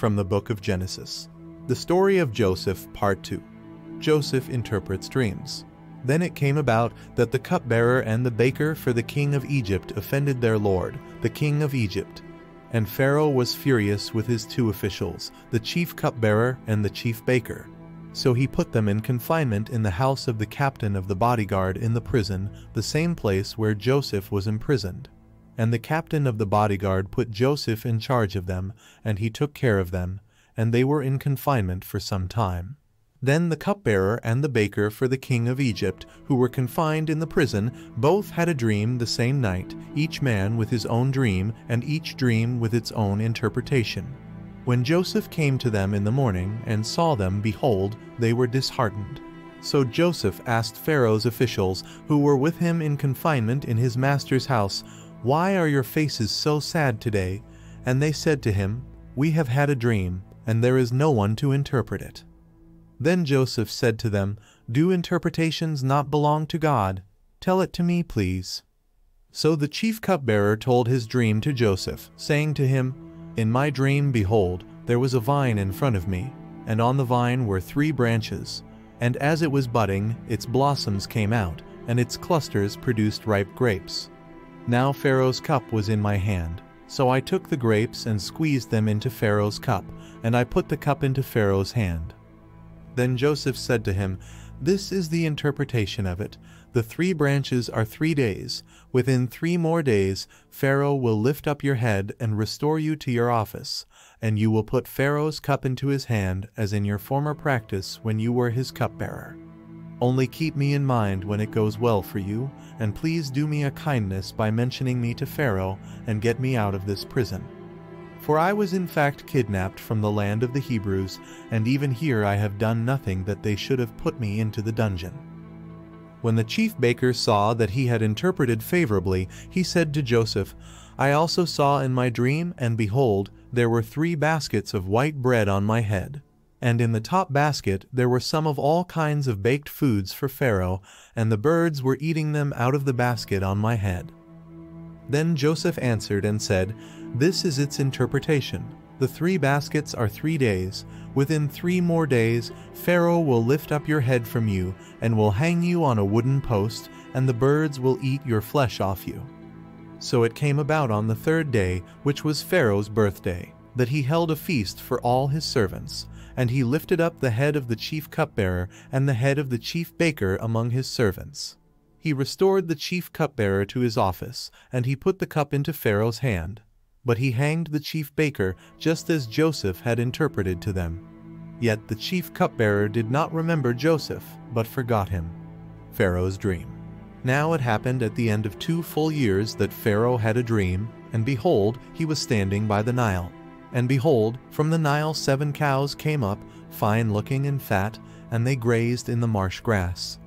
From the Book of Genesis. The story of Joseph, Part 2. Joseph interprets dreams. Then it came about that the cupbearer and the baker for the king of Egypt offended their lord, the king of Egypt. And Pharaoh was furious with his two officials, the chief cupbearer and the chief baker. So he put them in confinement in the house of the captain of the bodyguard in the prison, the same place where Joseph was imprisoned. And the captain of the bodyguard put Joseph in charge of them, and he took care of them, and they were in confinement for some time. Then the cupbearer and the baker for the king of Egypt, who were confined in the prison, both had a dream the same night, each man with his own dream, and each dream with its own interpretation. When Joseph came to them in the morning and saw them, behold, they were disheartened. So Joseph asked Pharaoh's officials, who were with him in confinement in his master's house, "Why are your faces so sad today?" And they said to him, "We have had a dream, and there is no one to interpret it." Then Joseph said to them, "Do interpretations not belong to God? Tell it to me, please." So the chief cupbearer told his dream to Joseph, saying to him, "In my dream, behold, there was a vine in front of me, and on the vine were 3 branches, and as it was budding, its blossoms came out, and its clusters produced ripe grapes. Now Pharaoh's cup was in my hand, so I took the grapes and squeezed them into Pharaoh's cup, and I put the cup into Pharaoh's hand." Then Joseph said to him, "This is the interpretation of it. The 3 branches are 3 days. Within 3 more days, Pharaoh will lift up your head and restore you to your office, and you will put Pharaoh's cup into his hand as in your former practice when you were his cupbearer. Only keep me in mind when it goes well for you, and please do me a kindness by mentioning me to Pharaoh and get me out of this prison. For I was in fact kidnapped from the land of the Hebrews, and even here I have done nothing that they should have put me into the dungeon." When the chief baker saw that he had interpreted favorably, he said to Joseph, "I also saw in my dream, and behold, there were 3 baskets of white bread on my head. And in the top basket there were some of all kinds of baked foods for Pharaoh, and the birds were eating them out of the basket on my head." Then Joseph answered and said, "This is its interpretation. The 3 baskets are 3 days. Within 3 more days, Pharaoh will lift up your head from you, and will hang you on a wooden post, and the birds will eat your flesh off you." So it came about on the 3rd day, which was Pharaoh's birthday, that he held a feast for all his servants. And he lifted up the head of the chief cupbearer and the head of the chief baker among his servants. He restored the chief cupbearer to his office, and he put the cup into Pharaoh's hand. But he hanged the chief baker, just as Joseph had interpreted to them. Yet the chief cupbearer did not remember Joseph, but forgot him. Pharaoh's dream. Now it happened at the end of 2 full years that Pharaoh had a dream, and behold, he was standing by the Nile. And behold, from the Nile 7 cows came up, fine-looking and fat, and they grazed in the marsh grass.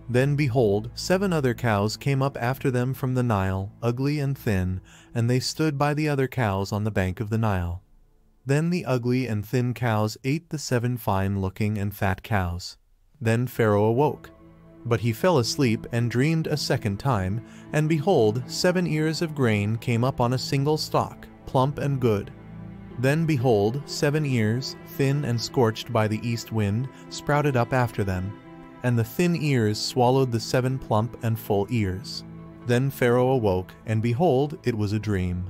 Then behold, 7 other cows came up after them from the Nile, ugly and thin, and they stood by the other cows on the bank of the Nile. Then the ugly and thin cows ate the 7 fine-looking and fat cows. Then Pharaoh awoke. But he fell asleep and dreamed a second time, and behold, 7 ears of grain came up on a single stalk, plump and good. Then behold, 7 ears, thin and scorched by the east wind, sprouted up after them, and the thin ears swallowed the 7 plump and full ears. Then Pharaoh awoke, and behold, it was a dream.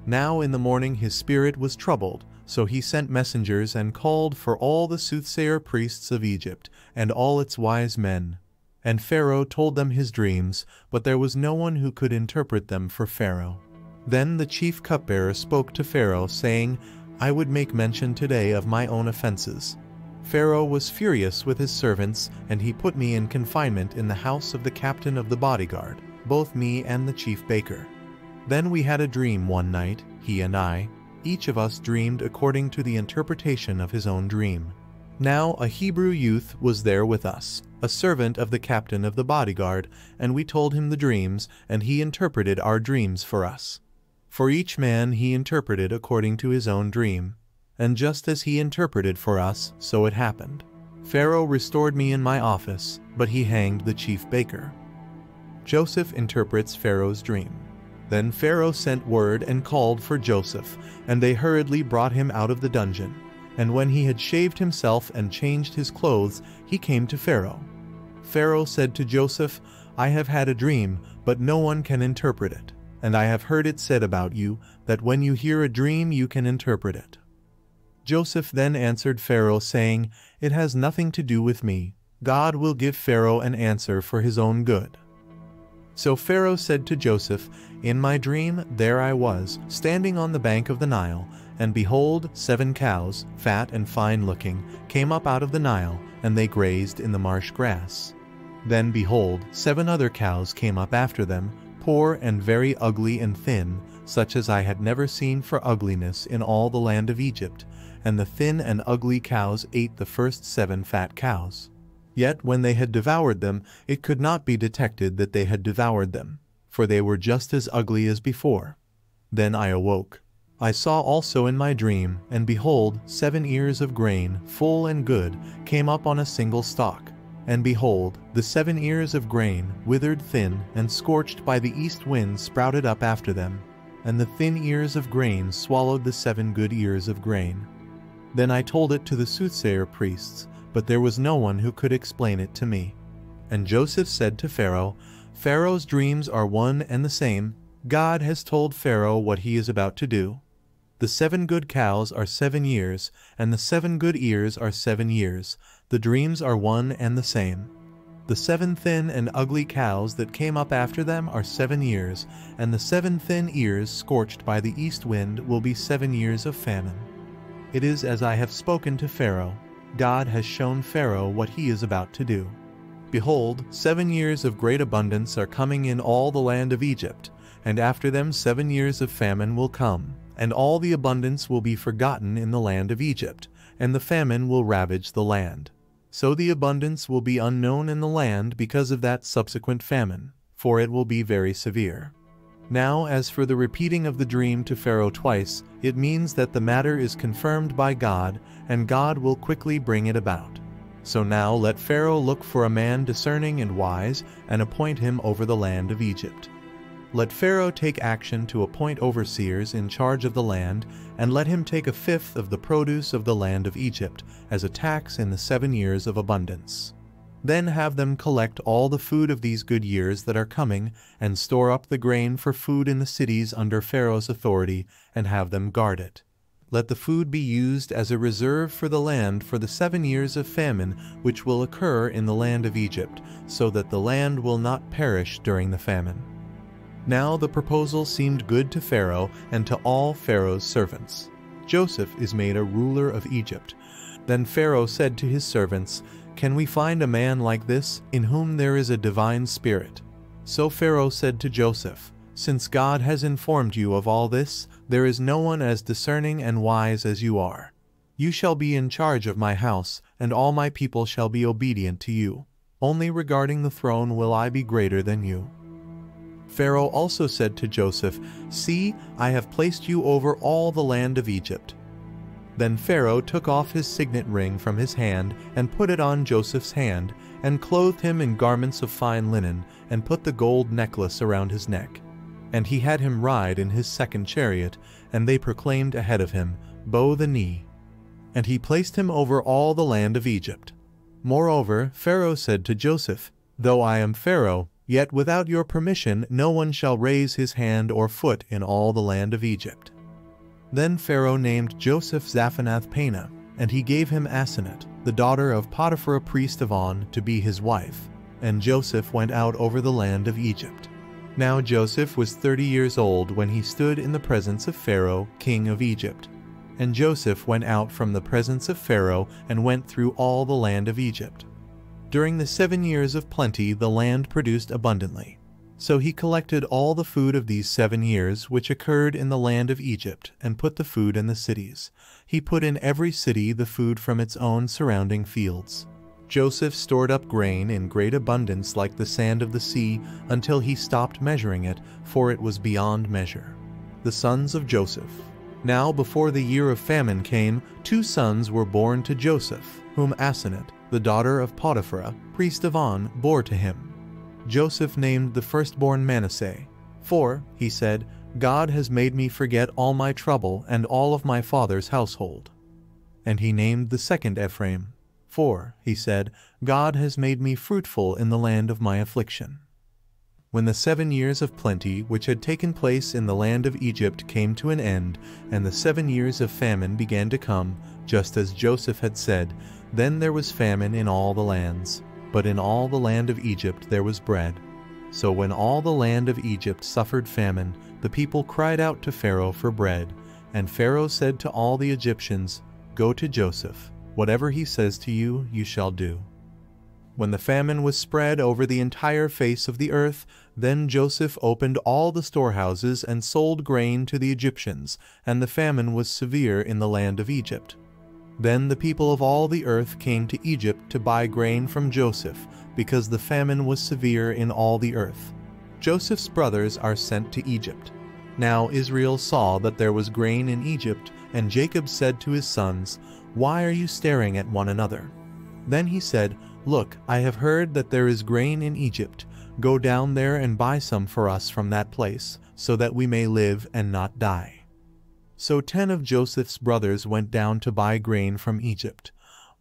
Now in the morning his spirit was troubled, so he sent messengers and called for all the soothsayer priests of Egypt, and all its wise men. And Pharaoh told them his dreams, but there was no one who could interpret them for Pharaoh. Then the chief cupbearer spoke to Pharaoh, saying, "I would make mention today of my own offenses. Pharaoh was furious with his servants, and he put me in confinement in the house of the captain of the bodyguard, both me and the chief baker. Then we had a dream one night, he and I. Each of us dreamed according to the interpretation of his own dream. Now a Hebrew youth was there with us, a servant of the captain of the bodyguard, and we told him the dreams, and he interpreted our dreams for us. For each man he interpreted according to his own dream, and just as he interpreted for us, so it happened. Pharaoh restored me in my office, but he hanged the chief baker." Joseph interprets Pharaoh's dream. Then Pharaoh sent word and called for Joseph, and they hurriedly brought him out of the dungeon. And when he had shaved himself and changed his clothes, he came to Pharaoh. Pharaoh said to Joseph, I have had a dream, but no one can interpret it. And I have heard it said about you, that when you hear a dream you can interpret it. Joseph then answered Pharaoh, saying, It has nothing to do with me. God will give Pharaoh an answer for his own good. So Pharaoh said to Joseph, In my dream there I was, standing on the bank of the Nile, and behold, 7 cows, fat and fine-looking, came up out of the Nile, and they grazed in the marsh grass. Then behold, 7 other cows came up after them, poor and very ugly and thin, such as I had never seen for ugliness in all the land of Egypt, and the thin and ugly cows ate the first 7 fat cows. Yet when they had devoured them, it could not be detected that they had devoured them, for they were just as ugly as before. Then I awoke. I saw also in my dream, and behold, 7 ears of grain, full and good, came up on a single stalk. And behold, the 7 ears of grain, withered thin, and scorched by the east wind, sprouted up after them. And the thin ears of grain swallowed the 7 good ears of grain. Then I told it to the soothsayer priests, but there was no one who could explain it to me. And Joseph said to Pharaoh, Pharaoh's dreams are one and the same. God has told Pharaoh what he is about to do. The 7 good cows are 7 years, and the 7 good ears are 7 years. The dreams are one and the same. The 7 thin and ugly cows that came up after them are 7 years, and the 7 thin ears scorched by the east wind will be 7 years of famine. It is as I have spoken to Pharaoh. God has shown Pharaoh what he is about to do. Behold, 7 years of great abundance are coming in all the land of Egypt, and after them 7 years of famine will come, and all the abundance will be forgotten in the land of Egypt, and the famine will ravage the land. So the abundance will be unknown in the land because of that subsequent famine, for it will be very severe. Now, as for the repeating of the dream to Pharaoh twice, it means that the matter is confirmed by God, and God will quickly bring it about. So now let Pharaoh look for a man discerning and wise, and appoint him over the land of Egypt. Let Pharaoh take action to appoint overseers in charge of the land, and let him take 1/5 of the produce of the land of Egypt, as a tax in the 7 years of abundance. Then have them collect all the food of these good years that are coming, and store up the grain for food in the cities under Pharaoh's authority, and have them guard it. Let the food be used as a reserve for the land for the 7 years of famine which will occur in the land of Egypt, so that the land will not perish during the famine. Now the proposal seemed good to Pharaoh and to all Pharaoh's servants. Joseph is made a ruler of Egypt. Then Pharaoh said to his servants, Can we find a man like this, in whom there is a divine spirit? So Pharaoh said to Joseph, Since God has informed you of all this, there is no one as discerning and wise as you are. You shall be in charge of my house, and all my people shall be obedient to you. Only regarding the throne will I be greater than you. Pharaoh also said to Joseph, See, I have placed you over all the land of Egypt. Then Pharaoh took off his signet ring from his hand, and put it on Joseph's hand, and clothed him in garments of fine linen, and put the gold necklace around his neck. And he had him ride in his 2nd chariot, and they proclaimed ahead of him, Bow the knee. And he placed him over all the land of Egypt. Moreover, Pharaoh said to Joseph, Though I am Pharaoh, yet without your permission no one shall raise his hand or foot in all the land of Egypt. Then Pharaoh named Joseph Zaphanath-Paneah, and he gave him Asenath, the daughter of Potiphar, a priest of On, to be his wife. And Joseph went out over the land of Egypt. Now Joseph was 30 years old when he stood in the presence of Pharaoh, king of Egypt. And Joseph went out from the presence of Pharaoh and went through all the land of Egypt. During the 7 years of plenty the land produced abundantly. So he collected all the food of these 7 years which occurred in the land of Egypt, and put the food in the cities. He put in every city the food from its own surrounding fields. Joseph stored up grain in great abundance like the sand of the sea, until he stopped measuring it, for it was beyond measure. The sons of Joseph. Now before the year of famine came, 2 sons were born to Joseph, whom Asenath, the daughter of Potiphar, priest of On, bore to him. Joseph named the firstborn Manasseh. For, he said, God has made me forget all my trouble and all of my father's household. And he named the second Ephraim. For, he said, God has made me fruitful in the land of my affliction. When the 7 years of plenty which had taken place in the land of Egypt came to an end, and the 7 years of famine began to come, just as Joseph had said, then there was famine in all the lands, but in all the land of Egypt there was bread. So when all the land of Egypt suffered famine, the people cried out to Pharaoh for bread, and Pharaoh said to all the Egyptians, Go to Joseph, whatever he says to you, you shall do. When the famine was spread over the entire face of the earth, then Joseph opened all the storehouses and sold grain to the Egyptians, and the famine was severe in the land of Egypt. Then the people of all the earth came to Egypt to buy grain from Joseph, because the famine was severe in all the earth. Joseph's brothers are sent to Egypt. Now Israel saw that there was grain in Egypt, and Jacob said to his sons, Why are you staring at one another? Then he said, Look, I have heard that there is grain in Egypt. Go down there and buy some for us from that place, so that we may live and not die. So 10 of Joseph's brothers went down to buy grain from Egypt.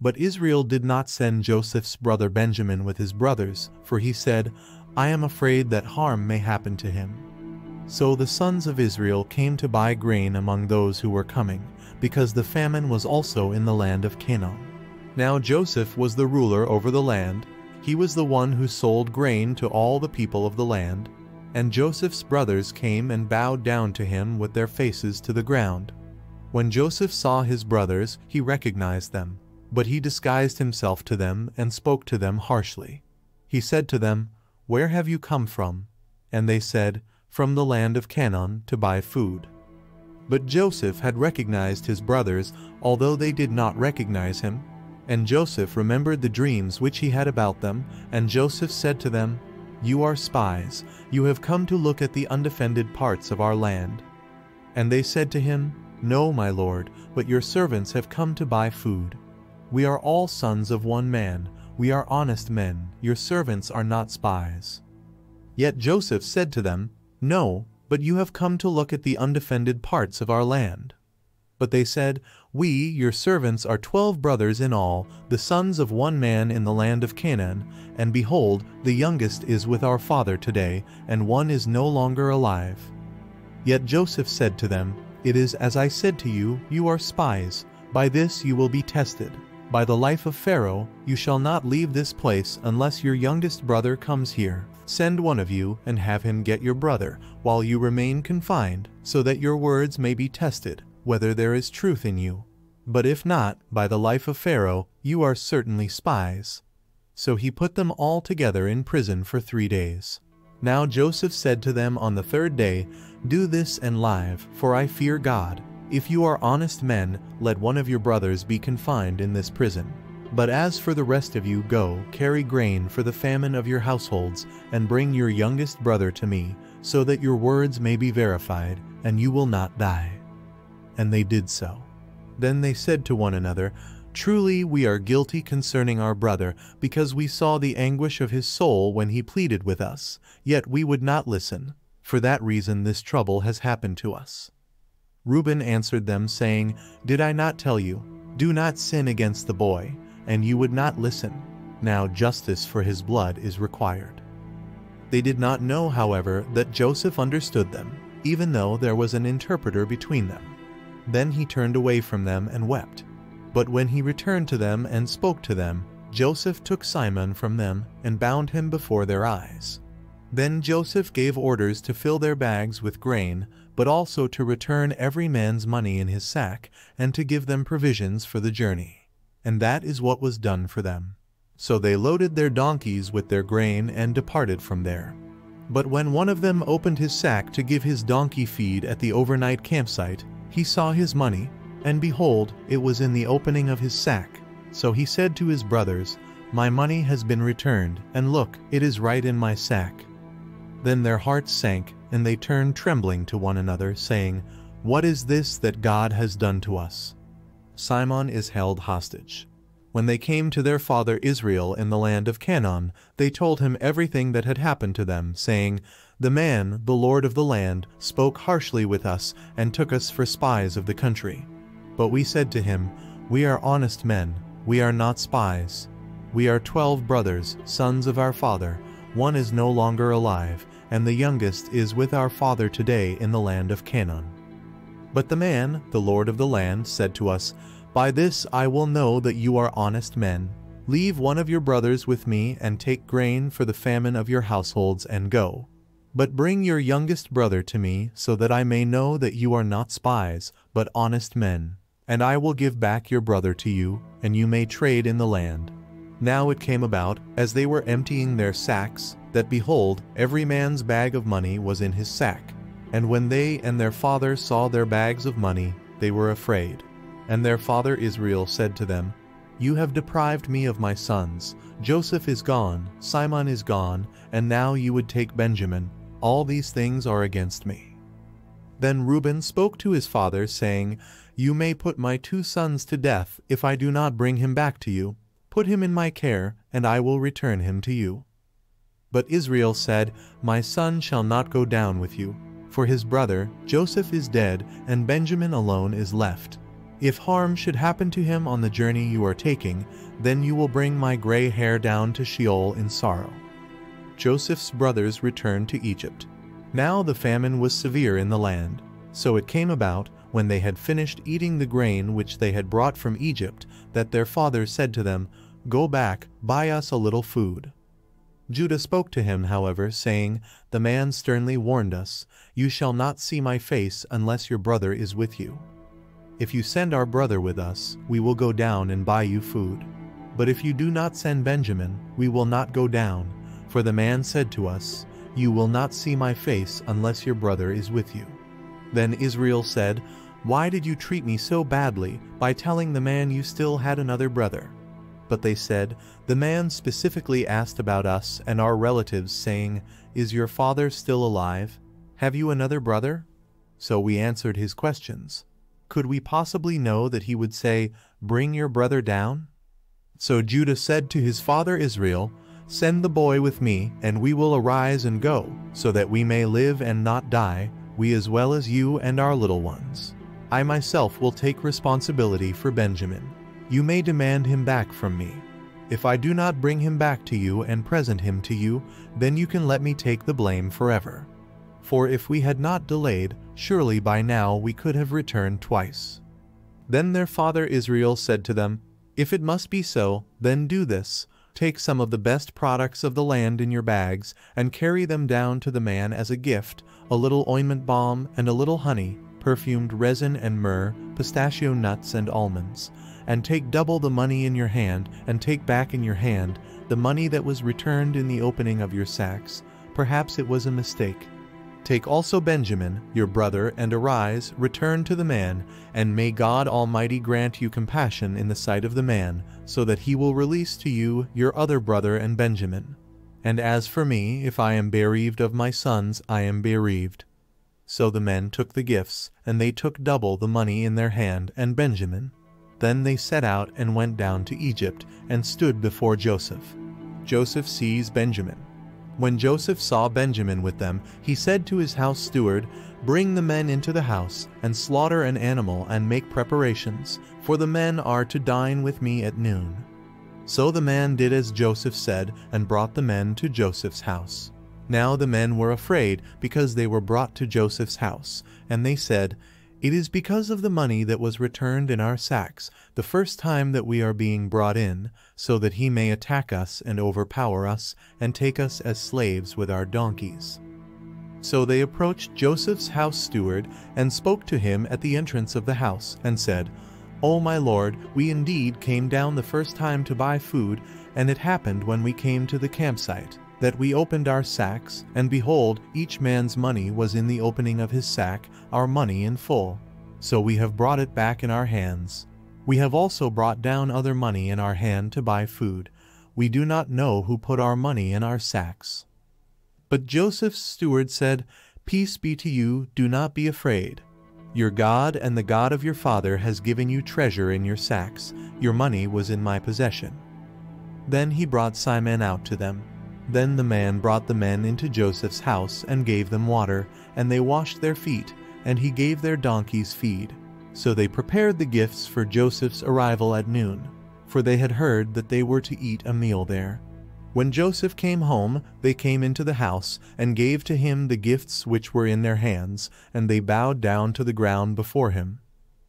But Israel did not send Joseph's brother Benjamin with his brothers, for he said, I am afraid that harm may happen to him. So the sons of Israel came to buy grain among those who were coming, because the famine was also in the land of Canaan. Now Joseph was the ruler over the land. He was the one who sold grain to all the people of the land. And Joseph's brothers came and bowed down to him with their faces to the ground. When Joseph saw his brothers, he recognized them, but he disguised himself to them and spoke to them harshly. He said to them, Where have you come from? And they said, From the land of Canaan, to buy food. But Joseph had recognized his brothers, although they did not recognize him. And Joseph remembered the dreams which he had about them, and Joseph said to them, You are spies, you have come to look at the undefended parts of our land. And they said to him, No, my lord, but your servants have come to buy food. We are all sons of one man, we are honest men, your servants are not spies. Yet Joseph said to them, No, but you have come to look at the undefended parts of our land. But they said, We, your servants, are 12 brothers in all, the sons of one man in the land of Canaan, and behold, the youngest is with our father today, and one is no longer alive. Yet Joseph said to them, It is as I said to you, you are spies. By this you will be tested. By the life of Pharaoh, you shall not leave this place unless your youngest brother comes here. Send one of you and have him get your brother, while you remain confined, so that your words may be tested, whether there is truth in you. But if not, by the life of Pharaoh, you are certainly spies. So he put them all together in prison for 3 days. Now Joseph said to them on the 3rd day, Do this and live, for I fear God. If you are honest men, let one of your brothers be confined in this prison. But as for the rest of you, go, carry grain for the famine of your households, and bring your youngest brother to me, so that your words may be verified, and you will not die. And they did so. Then they said to one another, Truly we are guilty concerning our brother, because we saw the anguish of his soul when he pleaded with us, yet we would not listen. For that reason this trouble has happened to us. Reuben answered them, saying, Did I not tell you, Do not sin against the boy? And you would not listen. Now justice for his blood is required. They did not know, however, that Joseph understood them, even though there was an interpreter between them. Then he turned away from them and wept. But when he returned to them and spoke to them, Joseph took Simon from them and bound him before their eyes. Then Joseph gave orders to fill their bags with grain, but also to return every man's money in his sack, and to give them provisions for the journey. And that is what was done for them. So they loaded their donkeys with their grain and departed from there. But when one of them opened his sack to give his donkey feed at the overnight campsite, he saw his money, and behold, it was in the opening of his sack. So he said to his brothers, My money has been returned, and look, it is right in my sack. Then their hearts sank, and they turned trembling to one another, saying, What is this that God has done to us? Simon is held hostage. When they came to their father Israel in the land of Canaan, they told him everything that had happened to them, saying, The man, the lord of the land, spoke harshly with us and took us for spies of the country. But we said to him, "We are honest men, we are not spies. We are 12 brothers, sons of our father. One is no longer alive, and the youngest is with our father today in the land of Canaan." But the man, the lord of the land, said to us, "By this I will know that you are honest men. Leave one of your brothers with me and take grain for the famine of your households and go. But bring your youngest brother to me, so that I may know that you are not spies, but honest men. And I will give back your brother to you, and you may trade in the land." Now it came about, as they were emptying their sacks, that behold, every man's bag of money was in his sack. And when they and their father saw their bags of money, they were afraid. And their father Israel said to them, "You have deprived me of my sons. Joseph is gone, Simon is gone, and now you would take Benjamin. All these things are against me." Then Reuben spoke to his father, saying, "You may put my 2 sons to death if I do not bring him back to you. Put him in my care, and I will return him to you." But Israel said, "My son shall not go down with you, for his brother Joseph is dead, and Benjamin alone is left. If harm should happen to him on the journey you are taking, then you will bring my gray hair down to Sheol in sorrow." Joseph's brothers returned to Egypt. Now the famine was severe in the land. So it came about, when they had finished eating the grain which they had brought from Egypt, that their father said to them, "Go back, buy us a little food." Judah spoke to him, however, saying, "The man sternly warned us, 'You shall not see my face unless your brother is with you. If you send our brother with us, we will go down and buy you food. But if you do not send Benjamin, we will not go down. For the man said to us, You will not see my face unless your brother is with you.' Then Israel said, 'Why did you treat me so badly by telling the man you still had another brother?' But they said, 'The man specifically asked about us and our relatives, saying, Is your father still alive? Have you another brother?' So we answered his questions. Could we possibly know that he would say, 'Bring your brother down'?" So Judah said to his father Israel, "Send the boy with me, and we will arise and go, so that we may live and not die, we as well as you and our little ones. I myself will take responsibility for Benjamin. You may demand him back from me. If I do not bring him back to you and present him to you, then you can let me take the blame forever. For if we had not delayed, surely by now we could have returned twice." Then their father Israel said to them, "If it must be so, then do this. Take some of the best products of the land in your bags, and carry them down to the man as a gift, a little ointment balm and a little honey, perfumed resin and myrrh, pistachio nuts and almonds. And take double the money in your hand, and take back in your hand the money that was returned in the opening of your sacks. Perhaps it was a mistake. Take also Benjamin, your brother, and arise, return to the man, and may God Almighty grant you compassion in the sight of the man, so that he will release to you your other brother and Benjamin. And as for me, if I am bereaved of my sons, I am bereaved." So the men took the gifts, and they took double the money in their hand and Benjamin. Then they set out and went down to Egypt, and stood before Joseph. Joseph sees Benjamin. When Joseph saw Benjamin with them, he said to his house steward, "Bring the men into the house, and slaughter an animal, and make preparations, for the men are to dine with me at noon." So the man did as Joseph said, and brought the men to Joseph's house. Now the men were afraid, because they were brought to Joseph's house, and they said, "It is because of the money that was returned in our sacks, the first time that we are being brought in, so that he may attack us and overpower us, and take us as slaves with our donkeys." So they approached Joseph's house steward, and spoke to him at the entrance of the house, and said, "O my lord, we indeed came down the first time to buy food, and it happened when we came to the campsite, that we opened our sacks, and behold, each man's money was in the opening of his sack, our money in full. So we have brought it back in our hands. We have also brought down other money in our hand to buy food. We do not know who put our money in our sacks." But Joseph's steward said, "Peace be to you, do not be afraid. Your God and the God of your father has given you treasure in your sacks. Your money was in my possession." Then he brought Simon out to them. Then the man brought the men into Joseph's house, and gave them water, and they washed their feet, and he gave their donkeys feed. So they prepared the gifts for Joseph's arrival at noon, for they had heard that they were to eat a meal there. When Joseph came home, they came into the house, and gave to him the gifts which were in their hands, and they bowed down to the ground before him.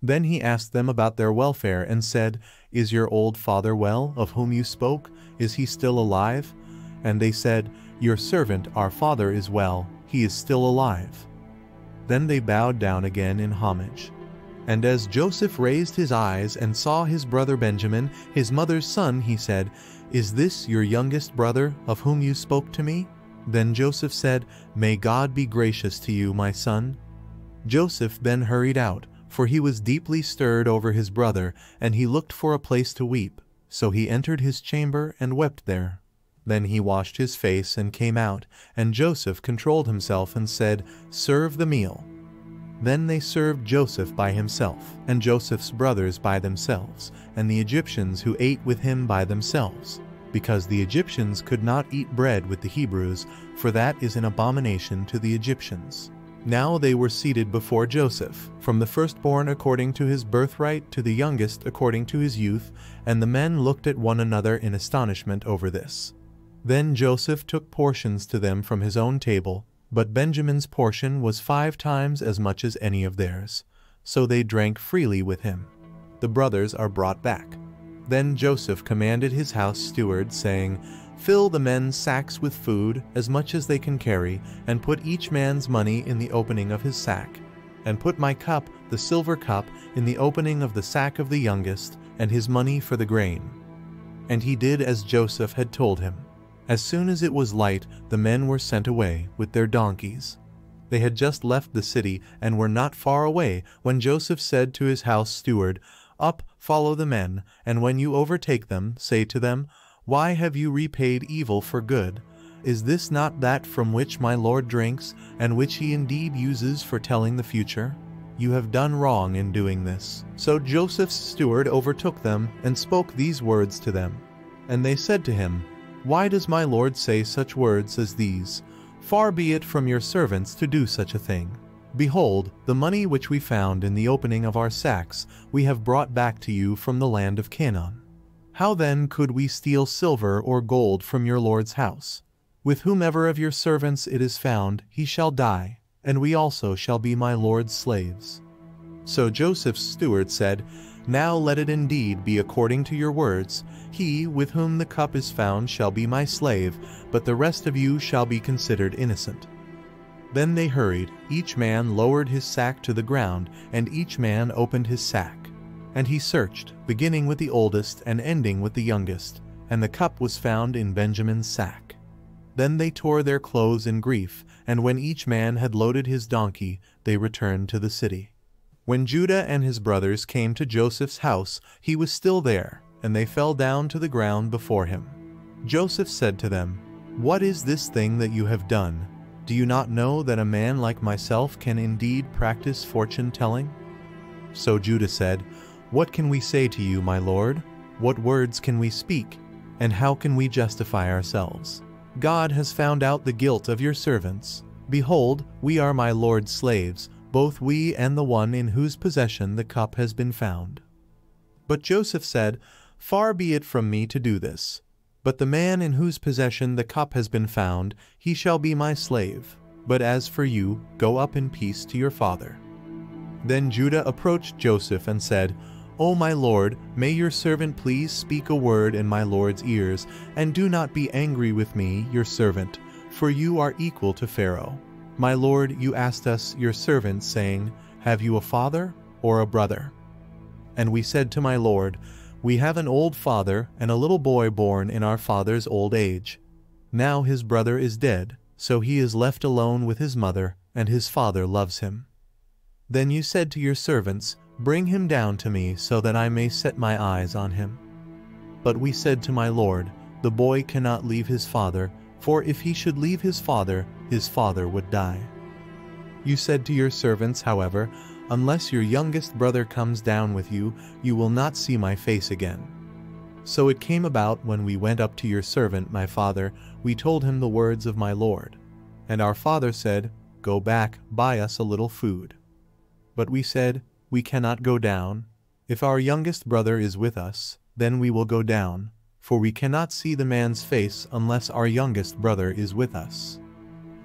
Then he asked them about their welfare, and said, "Is your old father well, of whom you spoke? Is he still alive?" And they said, "Your servant, our father, is well, he is still alive." Then they bowed down again in homage. And as Joseph raised his eyes and saw his brother Benjamin, his mother's son, he said, "Is this your youngest brother, of whom you spoke to me?" Then Joseph said, "May God be gracious to you, my son." Joseph then hurried out, for he was deeply stirred over his brother, and he looked for a place to weep. So he entered his chamber and wept there. Then he washed his face and came out, and Joseph controlled himself and said, "Serve the meal." Then they served Joseph by himself, and Joseph's brothers by themselves, and the Egyptians who ate with him by themselves, because the Egyptians could not eat bread with the Hebrews, for that is an abomination to the Egyptians. Now they were seated before Joseph, from the firstborn according to his birthright to the youngest according to his youth, and the men looked at one another in astonishment over this. Then Joseph took portions to them from his own table, but Benjamin's portion was 5 times as much as any of theirs. So they drank freely with him. The brothers are brought back. Then Joseph commanded his house steward, saying, "Fill the men's sacks with food, as much as they can carry, and put each man's money in the opening of his sack. And put my cup, the silver cup, in the opening of the sack of the youngest, and his money for the grain." And he did as Joseph had told him. As soon as it was light, the men were sent away with their donkeys. They had just left the city and were not far away when Joseph said to his house steward, "Up, follow the men, and when you overtake them, say to them, 'Why have you repaid evil for good? Is this not that from which my Lord drinks, and which he indeed uses for telling the future? You have done wrong in doing this.'" So Joseph's steward overtook them and spoke these words to them. And they said to him, "Why does my Lord say such words as these? Far be it from your servants to do such a thing. Behold, the money which we found in the opening of our sacks we have brought back to you from the land of Canaan. How then could we steal silver or gold from your Lord's house? With whomever of your servants it is found, he shall die, and we also shall be my Lord's slaves." So Joseph's steward said, "Now let it indeed be according to your words. He with whom the cup is found shall be my slave, but the rest of you shall be considered innocent." Then they hurried, each man lowered his sack to the ground, and each man opened his sack. And he searched, beginning with the oldest and ending with the youngest, and the cup was found in Benjamin's sack. Then they tore their clothes in grief, and when each man had loaded his donkey, they returned to the city. When Judah and his brothers came to Joseph's house, he was still there, and they fell down to the ground before him. Joseph said to them, "What is this thing that you have done? Do you not know that a man like myself can indeed practice fortune-telling?" So Judah said, "What can we say to you, my lord? What words can we speak? And how can we justify ourselves? God has found out the guilt of your servants. Behold, we are my lord's slaves, both we and the one in whose possession the cup has been found." But Joseph said, "Far be it from me to do this. But the man in whose possession the cup has been found, he shall be my slave. But as for you, go up in peace to your father." Then Judah approached Joseph and said, "O my lord, may your servant please speak a word in my lord's ears, and do not be angry with me, your servant, for you are equal to Pharaoh. My lord, you asked us, your servants, saying, 'Have you a father or a brother?' And we said to my lord, 'We have an old father and a little boy born in our father's old age. Now his brother is dead, so he is left alone with his mother, and his father loves him. Then you said to your servants, Bring him down to me so that I may set my eyes on him. But we said to my lord, The boy cannot leave his father, for if he should leave his father would die. You said to your servants, however, Unless your youngest brother comes down with you, you will not see my face again. So it came about when we went up to your servant, my father, we told him the words of my lord. And our father said, Go back, buy us a little food. But we said, "We cannot go down. If our youngest brother is with us, then we will go down, for we cannot see the man's face unless our youngest brother is with us."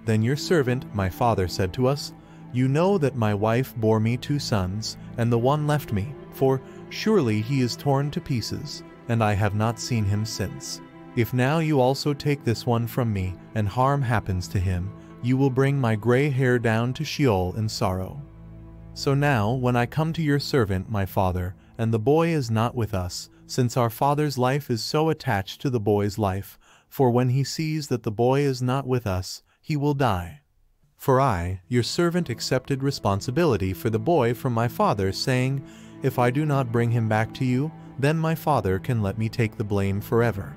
Then your servant, my father, said to us, "You know that my wife bore me 2 sons, and the one left me, for surely he is torn to pieces, and I have not seen him since. If now you also take this one from me, and harm happens to him, you will bring my gray hair down to Sheol in sorrow. So now, when I come to your servant, my father, and the boy is not with us, since our father's life is so attached to the boy's life, for when he sees that the boy is not with us, he will die. For I, your servant, accepted responsibility for the boy from my father, saying, if I do not bring him back to you, then my father can let me take the blame forever.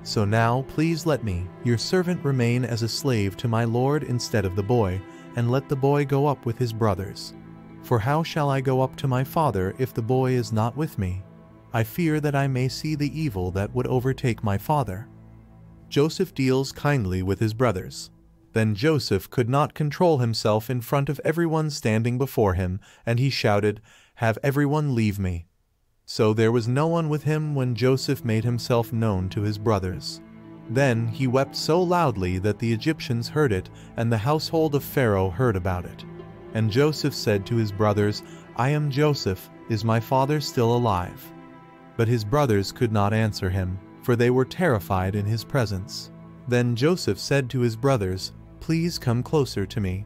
So now please let me, your servant, remain as a slave to my lord instead of the boy, and let the boy go up with his brothers. For how shall I go up to my father if the boy is not with me? I fear that I may see the evil that would overtake my father." Joseph deals kindly with his brothers. Then Joseph could not control himself in front of everyone standing before him, and he shouted, "Have everyone leave me." So there was no one with him when Joseph made himself known to his brothers. Then he wept so loudly that the Egyptians heard it, and the household of Pharaoh heard about it. And Joseph said to his brothers, "I am Joseph, is my father still alive?" But his brothers could not answer him, for they were terrified in his presence. Then Joseph said to his brothers, "Please come closer to me."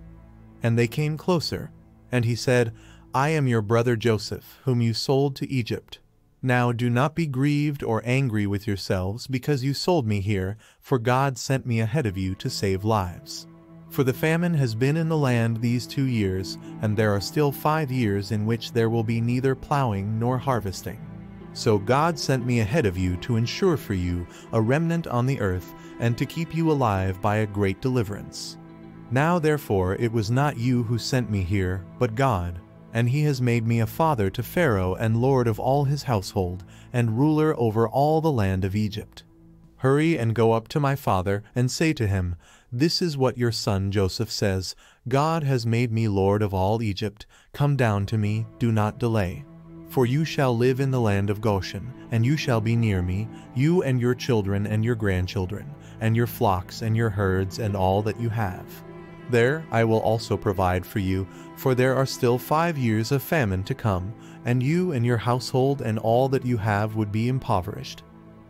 And they came closer, and he said, "I am your brother Joseph, whom you sold to Egypt. Now do not be grieved or angry with yourselves because you sold me here, for God sent me ahead of you to save lives. For the famine has been in the land these 2 years, and there are still 5 years in which there will be neither plowing nor harvesting. So God sent me ahead of you to ensure for you a remnant on the earth, and to keep you alive by a great deliverance. Now therefore it was not you who sent me here, but God, and he has made me a father to Pharaoh and lord of all his household, and ruler over all the land of Egypt. Hurry and go up to my father, and say to him, this is what your son Joseph says, God has made me lord of all Egypt. Come down to me, do not delay. For you shall live in the land of Goshen, and you shall be near me, you and your children and your grandchildren, and your flocks and your herds and all that you have. There I will also provide for you, for there are still 5 years of famine to come, and you and your household and all that you have would be impoverished.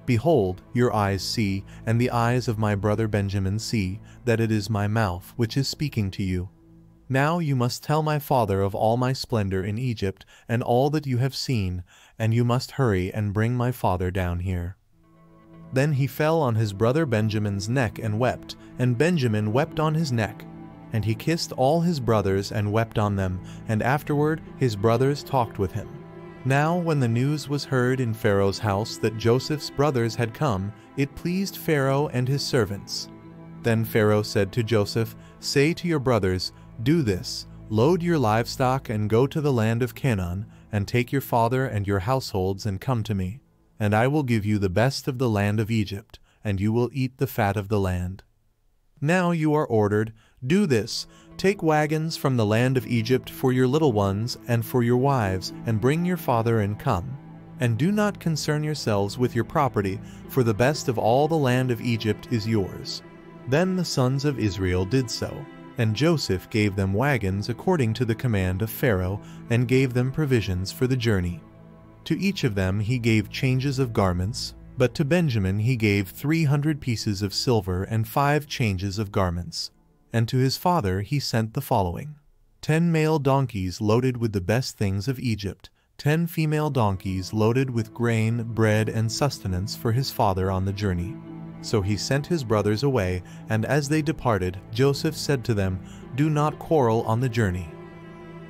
Behold, your eyes see, and the eyes of my brother Benjamin see, that it is my mouth which is speaking to you. Now you must tell my father of all my splendor in Egypt, and all that you have seen, and you must hurry and bring my father down here." Then he fell on his brother Benjamin's neck and wept, and Benjamin wept on his neck. And he kissed all his brothers and wept on them, and afterward his brothers talked with him. Now when the news was heard in Pharaoh's house that Joseph's brothers had come, it pleased Pharaoh and his servants. Then Pharaoh said to Joseph, "Say to your brothers, do this, load your livestock and go to the land of Canaan, and take your father and your households and come to me. And I will give you the best of the land of Egypt, and you will eat the fat of the land. Now you are ordered, do this, take wagons from the land of Egypt for your little ones and for your wives, and bring your father and come. And do not concern yourselves with your property, for the best of all the land of Egypt is yours." Then the sons of Israel did so, and Joseph gave them wagons according to the command of Pharaoh, and gave them provisions for the journey. To each of them he gave changes of garments, but to Benjamin he gave 300 pieces of silver and 5 changes of garments. And to his father he sent the following: 10 male donkeys loaded with the best things of Egypt, 10 female donkeys loaded with grain, bread, and sustenance for his father on the journey. So he sent his brothers away, and as they departed, Joseph said to them, "Do not quarrel on the journey."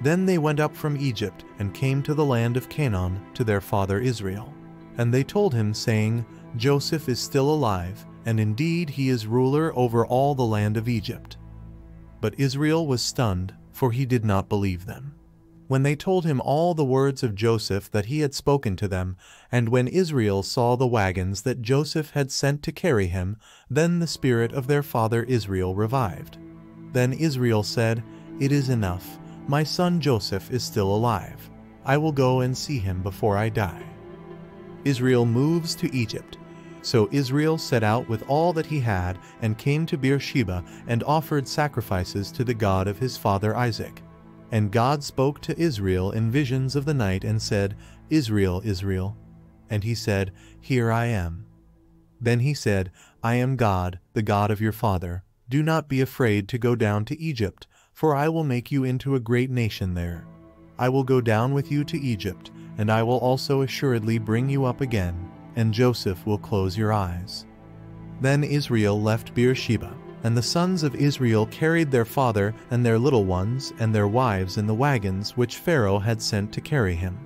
Then they went up from Egypt, and came to the land of Canaan, to their father Israel. And they told him, saying, "Joseph is still alive, and indeed he is ruler over all the land of Egypt." But Israel was stunned, for he did not believe them. When they told him all the words of Joseph that he had spoken to them, and when Israel saw the wagons that Joseph had sent to carry him, then the spirit of their father Israel revived. Then Israel said, "It is enough, my son Joseph is still alive. I will go and see him before I die." Israel moves to Egypt. So Israel set out with all that he had and came to Beersheba and offered sacrifices to the God of his father Isaac. And God spoke to Israel in visions of the night and said, "Israel, Israel." And he said, "Here I am." Then he said, "I am God, the God of your father. Do not be afraid to go down to Egypt, for I will make you into a great nation there. I will go down with you to Egypt, and I will also assuredly bring you up again, and Joseph will close your eyes." Then Israel left Beersheba, and the sons of Israel carried their father and their little ones and their wives in the wagons which Pharaoh had sent to carry him.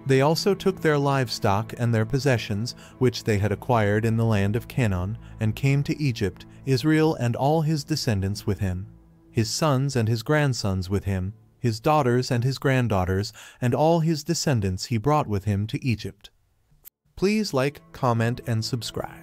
They also took their livestock and their possessions, which they had acquired in the land of Canaan, and came to Egypt, Israel and all his descendants with him, his sons and his grandsons with him, his daughters and his granddaughters, and all his descendants he brought with him to Egypt. Please like, comment, and subscribe.